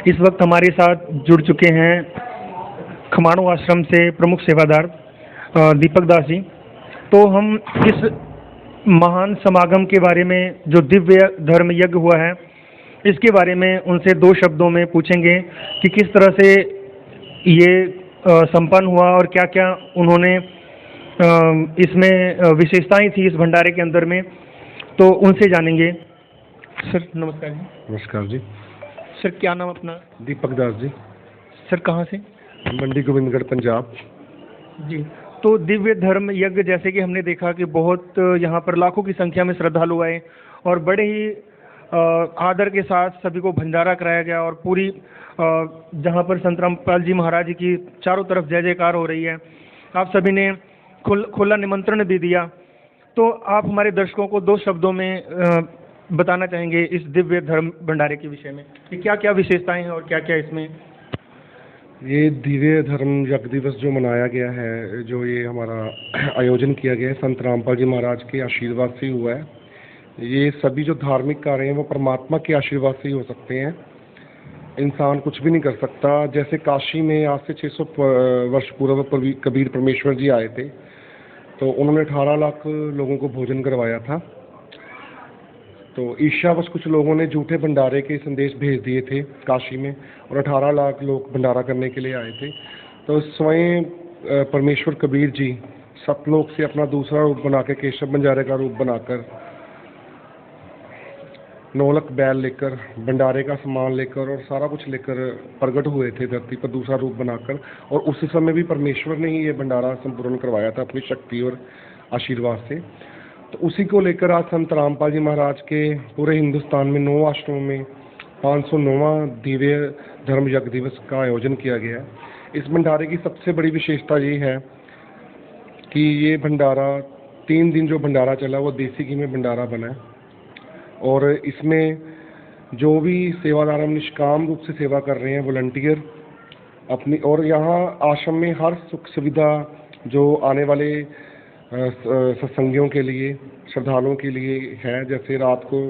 इस वक्त हमारे साथ जुड़ चुके हैं खमाणो आश्रम से प्रमुख सेवादार दीपक दास जी। तो हम इस महान समागम के बारे में, जो दिव्य धर्म यज्ञ हुआ है, इसके बारे में उनसे दो शब्दों में पूछेंगे कि किस तरह से ये संपन्न हुआ और क्या क्या उन्होंने इसमें विशेषताएं थी इस भंडारे के अंदर में। तो उनसे जानेंगे। सर नमस्कार जी। नमस्कार जी। सर क्या नाम अपना? दीपक दास जी। सर कहाँ से? मंडी गोविंदगढ़, पंजाब जी। तो दिव्य धर्म यज्ञ, जैसे कि हमने देखा कि बहुत यहाँ पर लाखों की संख्या में श्रद्धालु आए और बड़े ही आदर के साथ सभी को भंडारा कराया गया और पूरी जहाँ पर संत रामपाल जी महाराज की चारों तरफ जय जयकार हो रही है। आप सभी ने खुला निमंत्रण भी दिया। तो आप हमारे दर्शकों को दो शब्दों में बताना चाहेंगे इस दिव्य धर्म भंडारे के विषय में कि क्या क्या विशेषताएं हैं और क्या क्या इसमें। ये दिव्य धर्म यज्ञ दिवस जो मनाया गया है, जो ये हमारा आयोजन किया गया है, संत रामपाल जी महाराज के आशीर्वाद से हुआ है। ये सभी जो धार्मिक कार्य हैं वो परमात्मा के आशीर्वाद से ही हो सकते हैं। इंसान कुछ भी नहीं कर सकता। जैसे काशी में आज से 600 वर्ष पूर्व कबीर परमेश्वर जी आए थे, तो उन्होंने 18 लाख लोगों को भोजन करवाया था। तो ईर्ष्यावश कुछ लोगों ने झूठे भंडारे के संदेश भेज दिए थे काशी में, और 18 लाख लोग भंडारा करने के लिए आए थे। तो स्वयं परमेश्वर कबीर जी सतलोक से अपना दूसरा रूप बना के, केशव बंजारे का रूप बनाकर, नौलख बैल लेकर, भंडारे का सामान लेकर और सारा कुछ लेकर प्रकट हुए थे धरती पर दूसरा रूप बनाकर। और उस समय भी परमेश्वर ने ही ये भंडारा संपूर्ण करवाया था अपनी शक्ति और आशीर्वाद से। तो उसी को लेकर आज संत रामपाल जी महाराज के पूरे हिंदुस्तान में 9 आश्रमों में 509वां दिव्य धर्म यज्ञ दिवस का आयोजन किया गया है। इस भंडारे की सबसे बड़ी विशेषता ये है कि ये भंडारा 3 दिन जो भंडारा चला वो देसी घी में भंडारा बना है। और इसमें जो भी सेवादार हम निष्काम रूप से सेवा कर रहे हैं, वॉलंटियर अपनी, और यहाँ आश्रम में हर सुख सुविधा जो आने वाले सत्संगियों के लिए, श्रद्धालुओं के लिए है। जैसे रात को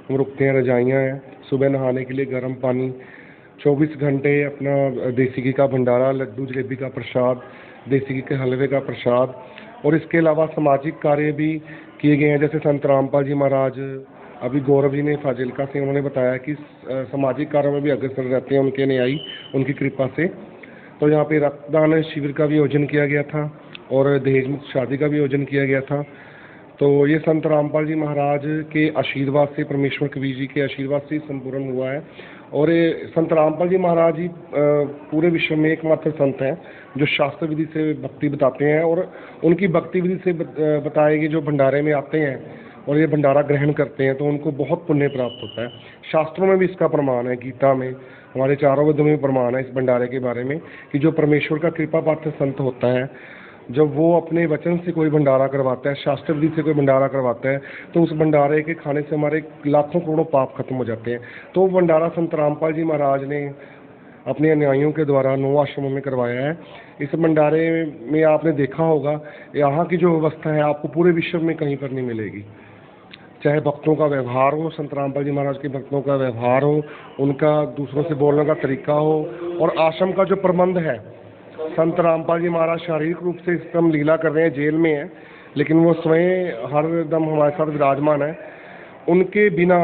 हम रुकते हैं, रजाइयाँ हैं, सुबह नहाने के लिए गर्म पानी, 24 घंटे अपना देसी घी का भंडारा, लड्डू जलेबी का प्रसाद, देसी घी के हलवे का प्रसाद। और इसके अलावा सामाजिक कार्य भी किए गए हैं। जैसे संत रामपाल जी महाराज, अभी गौरव जी ने फाजिलका से उन्होंने बताया कि सामाजिक कार्यों में भी अग्रसर रहते हैं उनके न्यायी, उनकी कृपा से। तो यहाँ पे रक्तदान शिविर का भी आयोजन किया गया था और दहेज मुक्त शादी का भी आयोजन किया गया था। तो ये संत रामपाल जी महाराज के आशीर्वाद से, परमेश्वर कबीर जी के आशीर्वाद से संपूर्ण हुआ है। और ये संत रामपाल जी महाराज ही पूरे विश्व में एकमात्र संत हैं जो शास्त्र विधि से भक्ति बताते हैं, और उनकी भक्ति विधि से बताए गए जो भंडारे में आते हैं और ये भंडारा ग्रहण करते हैं तो उनको बहुत पुण्य प्राप्त होता है। शास्त्रों में भी इसका प्रमाण है, गीता में, हमारे चारों वेदों में प्रमाण है इस भंडारे के बारे में कि जो परमेश्वर का कृपा पात्र संत होता है, जब वो अपने वचन से कोई भंडारा करवाता है, शास्त्र विधि से कोई भंडारा करवाता है, तो उस भंडारे के खाने से हमारे लाखों करोड़ों पाप खत्म हो जाते हैं। तो वो भंडारा संत रामपाल जी महाराज ने अपने अनुयायियों के द्वारा 9 आश्रमों में करवाया है। इस भंडारे में आपने देखा होगा, यहाँ की जो व्यवस्था है आपको पूरे विश्व में कहीं पर नहीं मिलेगी। चाहे भक्तों का व्यवहार हो, संत रामपाल जी महाराज के भक्तों का व्यवहार हो, उनका दूसरों से बोलने का तरीका हो, और आश्रम का जो प्रबंध है। संत रामपाल जी महाराज शारीरिक रूप से इस समय लीला कर रहे हैं, जेल में हैं, लेकिन वो स्वयं हर दम हमारे साथ विराजमान है। उनके बिना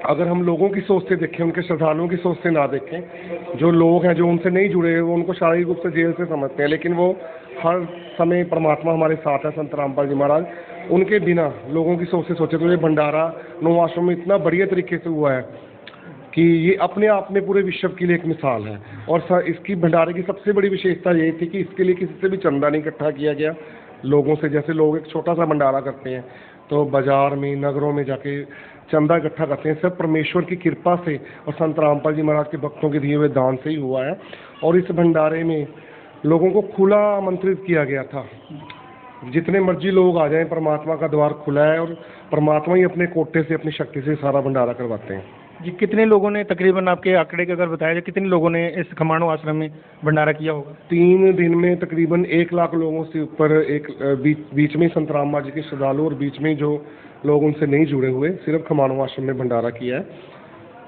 अगर हम लोगों की सोच से देखें, उनके श्रद्धालुओं की सोच से ना देखें, जो लोग हैं जो उनसे नहीं जुड़े वो उनको शारीरिक रूप से जेल से समझते हैं, लेकिन वो हर समय परमात्मा हमारे साथ है संत रामपाल जी महाराज। उनके बिना लोगों की सोच से सोचे तो ये भंडारा 9 आश्रम में इतना बढ़िया तरीके से हुआ है कि ये अपने आप में पूरे विश्व के लिए एक मिसाल है। और इसकी भंडारे की सबसे बड़ी विशेषता ये थी कि इसके लिए किसी से भी चंदा नहीं इकट्ठा किया गया लोगों से। जैसे लोग एक छोटा सा भंडारा करते हैं तो बाजार में, नगरों में जाके चंदा इकट्ठा करते हैं, सब परमेश्वर की कृपा से और संत रामपाल जी महाराज के भक्तों के दिए हुए दान से ही हुआ है। और इस भंडारे में लोगों को खुला आमंत्रित किया गया था, जितने मर्जी लोग आ जाएं, परमात्मा का द्वार खुला है और परमात्मा ही अपने कोटे से, अपनी शक्ति से सारा भंडारा करवाते हैं। जी, कितने लोगों ने, तकरीबन आपके आंकड़े के अगर बताया जाए, कितने लोगों ने इस खमाणो आश्रम में भंडारा किया होगा? 3 दिन में तकरीबन 1 लाख लोगों से ऊपर, एक बीच में संत रामपाल जी के श्रद्धालु और बीच में जो लोग उनसे नहीं जुड़े हुए, सिर्फ खमाणो आश्रम में भंडारा किया है।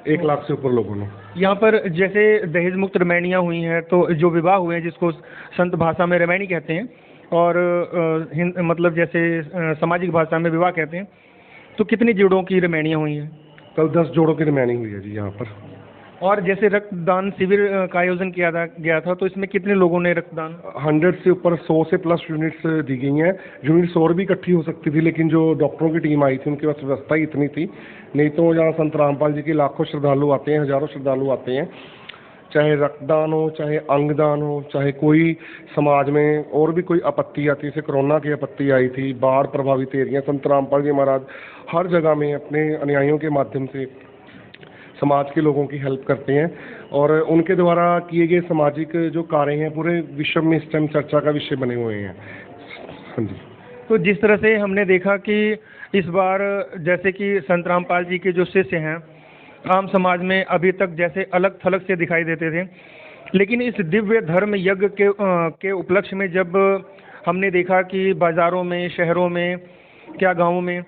1 लाख से ऊपर लोगों ने। यहाँ पर जैसे दहेज मुक्त रमैनियाँ हुई हैं, तो जो विवाह हुए हैं जिसको संत भाषा में रमैनी कहते हैं, और मतलब जैसे सामाजिक भाषा में विवाह कहते हैं, तो कितनी जोड़ों की रमैनियाँ हुई हैं? कल 10 जोड़ों की रिमेनिंग हुई है जी यहाँ पर। और जैसे रक्तदान शिविर का आयोजन किया गया था, तो इसमें कितने लोगों ने रक्तदान? 100 से ऊपर, 100 से प्लस यूनिट्स दी गई हैं। यूनिट्स और भी इकट्ठी हो सकती थी, लेकिन जो डॉक्टरों की टीम आई थी उनके पास व्यवस्था ही इतनी थी। नहीं तो यहाँ संत रामपाल जी के लाखों श्रद्धालु आते हैं, हजारों श्रद्धालु आते हैं, चाहे रक्तदान हो, चाहे अंगदान हो, चाहे कोई समाज में और भी कोई आपत्ति आती है, जैसे कोरोना की आपत्ति आई थी, बाढ़ प्रभावित एरिया, संत रामपाल जी महाराज हर जगह में अपने अनुयायियों के माध्यम से समाज के लोगों की हेल्प करते हैं, और उनके द्वारा किए गए सामाजिक जो कार्य हैं पूरे विश्व में इस टाइम चर्चा का विषय बने हुए हैं। हाँ जी। तो जिस तरह से हमने देखा कि इस बार जैसे कि संत रामपाल जी के जो शिष्य हैं आम समाज में अभी तक जैसे अलग थलग से दिखाई देते थे, लेकिन इस दिव्य धर्म यज्ञ के उपलक्ष्य में जब हमने देखा कि बाज़ारों में, शहरों में, क्या गाँवों में,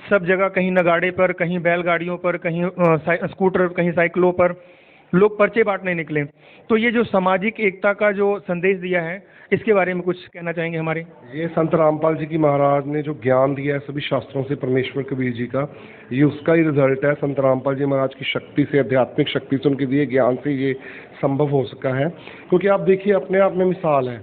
सब जगह कहीं नगाड़े पर, कहीं बैलगाड़ियों पर, कहीं स्कूटर, कहीं साइकिलों पर लोग पर्चे बांटने निकले, तो ये जो सामाजिक एकता का जो संदेश दिया है, इसके बारे में कुछ कहना चाहेंगे हमारे? ये संत रामपाल जी की महाराज ने जो ज्ञान दिया है सभी शास्त्रों से, परमेश्वर कबीर जी का, ये उसका ही रिजल्ट है। संत रामपाल जी महाराज की शक्ति से, आध्यात्मिक शक्ति से, उनके दिए ज्ञान से ये संभव हो सका है। क्योंकि आप देखिए अपने आप में मिसाल है,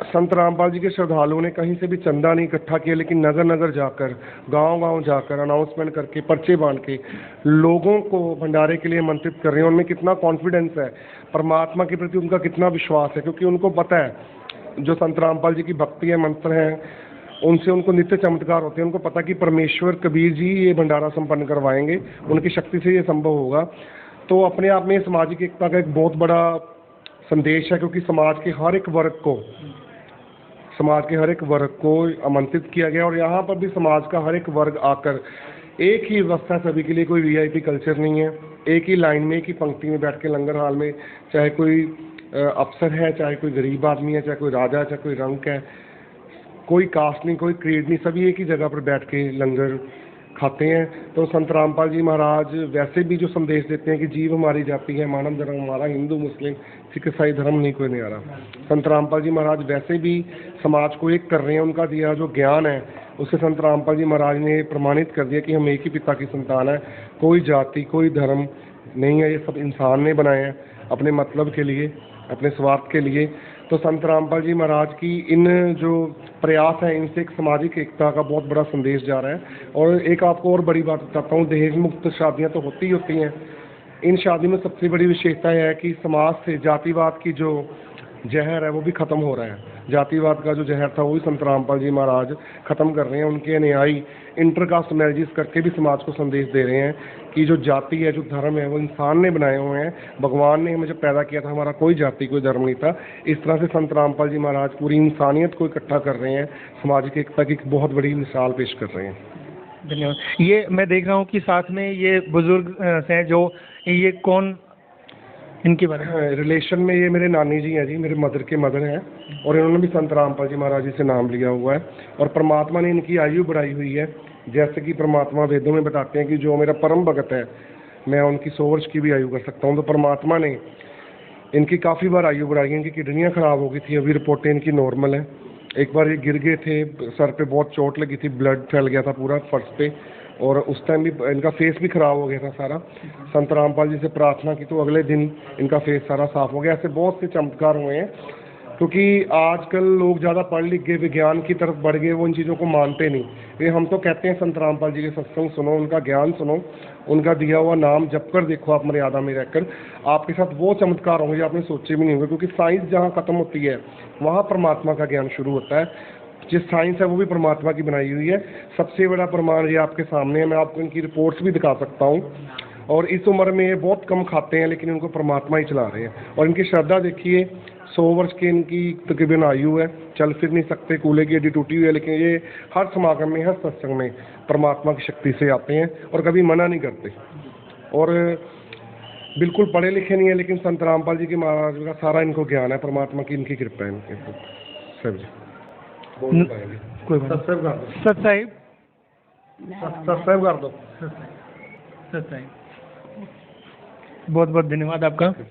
संत रामपाल जी के श्रद्धालुओं ने कहीं से भी चंदा नहीं इकट्ठा किया, लेकिन नगर नगर जाकर, गांव गांव जाकर अनाउंसमेंट करके, पर्चे बांध के लोगों को भंडारे के लिए आमंत्रित कर रहे हैं। उनमें कितना कॉन्फिडेंस है, परमात्मा के प्रति उनका कितना विश्वास है, क्योंकि उनको पता है जो संत रामपाल जी की भक्ति है, मंत्र हैं, उनसे उनको नित्य चमत्कार होते हैं। उनको पता कि परमेश्वर कबीर जी ये भंडारा संपन्न करवाएंगे, उनकी शक्ति से ये संभव होगा। तो अपने आप में सामाजिक एकता का एक बहुत बड़ा संदेश है, क्योंकि समाज के हर एक वर्ग को आमंत्रित किया गया, और यहाँ पर भी समाज का हर एक वर्ग आकर, एक ही व्यवस्था सभी के लिए, कोई वीआईपी कल्चर नहीं है, एक ही लाइन में, एक ही पंक्ति में बैठ के लंगर हाल में, चाहे कोई अफसर है, चाहे कोई गरीब आदमी है, चाहे कोई राजा है, चाहे कोई रंक है, कोई कास्ट नहीं, कोई क्रीड नहीं, सभी एक ही जगह पर बैठ के लंगर खाते हैं। तो संत रामपाल जी महाराज वैसे भी जो संदेश देते हैं कि जीव हमारी जाति है, मानव धर्म हमारा, हिंदू मुस्लिम सिख ईसाई धर्म नहीं कोई नहीं आ रहा। संत रामपाल जी महाराज वैसे भी समाज को एक कर रहे हैं। उनका दिया जो ज्ञान है उससे संत रामपाल जी महाराज ने प्रमाणित कर दिया कि हम एक ही पिता की संतान है, कोई जाति कोई धर्म नहीं है, ये सब इंसान ने बनाए हैं अपने मतलब के लिए, अपने स्वार्थ के लिए। तो संत रामपाल जी महाराज की इन जो प्रयास हैं, इनसे एक सामाजिक एकता का बहुत बड़ा संदेश जा रहा है। और एक आपको और बड़ी बात बताता हूँ, दहेज मुक्त शादियाँ तो होती ही होती हैं, इन शादी में सबसे बड़ी विशेषता यह है कि समाज से जातिवाद की जो जहर है वो भी ख़त्म हो रहा है। जातिवाद का जो जहर था वो भी संत रामपाल जी महाराज ख़त्म कर रहे हैं। उनके अनुयायी इंटरकास्ट मैरिजेस करके भी समाज को संदेश दे रहे हैं कि जो जाति है, जो धर्म है, वो इंसान ने बनाए हुए हैं। भगवान ने हमें जब पैदा किया था, हमारा कोई जाति कोई धर्म नहीं था। इस तरह से संत रामपाल जी महाराज पूरी इंसानियत को इकट्ठा कर रहे हैं, सामाजिक एकता की बहुत बड़ी मिसाल पेश कर रहे हैं। धन्यवाद। ये मैं देख रहा हूँ कि साथ में ये बुजुर्ग हैं, जो ये कौन, इनके बारे में? रिलेशन में ये मेरे नानी जी हैं जी, मेरे मदर के मदर हैं, और इन्होंने भी संत रामपाल जी महाराज जी से नाम लिया हुआ है। और परमात्मा ने इनकी आयु बढ़ाई हुई है, जैसे कि परमात्मा वेदों में बताते हैं कि जो मेरा परम भगत है मैं उनकी 100 वर्ष की भी आयु कर सकता हूँ। तो परमात्मा ने इनकी काफ़ी बार आयु बढ़ाई है। इनकी किडनियाँ ख़राब हो गई थी, अभी रिपोर्टें इनकी नॉर्मल है। एक बार ये गिर गए थे, सर पे बहुत चोट लगी थी, ब्लड फैल गया था पूरा फर्श पे, और उस टाइम भी इनका फेस भी खराब हो गया था सारा। संत रामपाल जी से प्रार्थना की तो अगले दिन इनका फेस सारा साफ हो गया। ऐसे बहुत से चमत्कार हुए हैं, क्योंकि आजकल लोग ज़्यादा पढ़ लिख गए, विज्ञान की तरफ बढ़ गए, वो इन चीज़ों को मानते नहीं। ये हम तो कहते हैं संत रामपाल जी के सत्संग सुनो, उनका ज्ञान सुनो, उनका दिया हुआ नाम जप कर देखो, आप मर्यादा में रहकर आपके साथ वो चमत्कार होंगे जो आपने सोचे भी नहीं होंगे। क्योंकि साइंस जहाँ खत्म होती है वहाँ परमात्मा का ज्ञान शुरू होता है। जिस साइंस है वो भी परमात्मा की बनाई हुई है। सबसे बड़ा प्रमाण ये आपके सामने है, मैं आपको इनकी रिपोर्ट्स भी दिखा सकता हूँ। और इस उम्र में ये बहुत कम खाते हैं, लेकिन इनको परमात्मा ही चला रहे हैं। और इनकी श्रद्धा देखिए, 100 वर्ष की इनकी तकरीबन आयु है, चल फिर नहीं सकते, कूल्हे की हड्डी टूटी हुई है, लेकिन ये हर समागम में, हर सत्संग में परमात्मा की शक्ति से आते हैं और कभी मना नहीं करते। और बिल्कुल पढ़े लिखे नहीं है, लेकिन संत रामपाल जी के महाराज का सारा इनको ज्ञान है, परमात्मा की इनकी कृपा है इनके सर जी। कोई बात सब्सक्राइब कर दो, सब्सक्राइब कर दो। सत्य है। बहुत बहुत धन्यवाद आपका।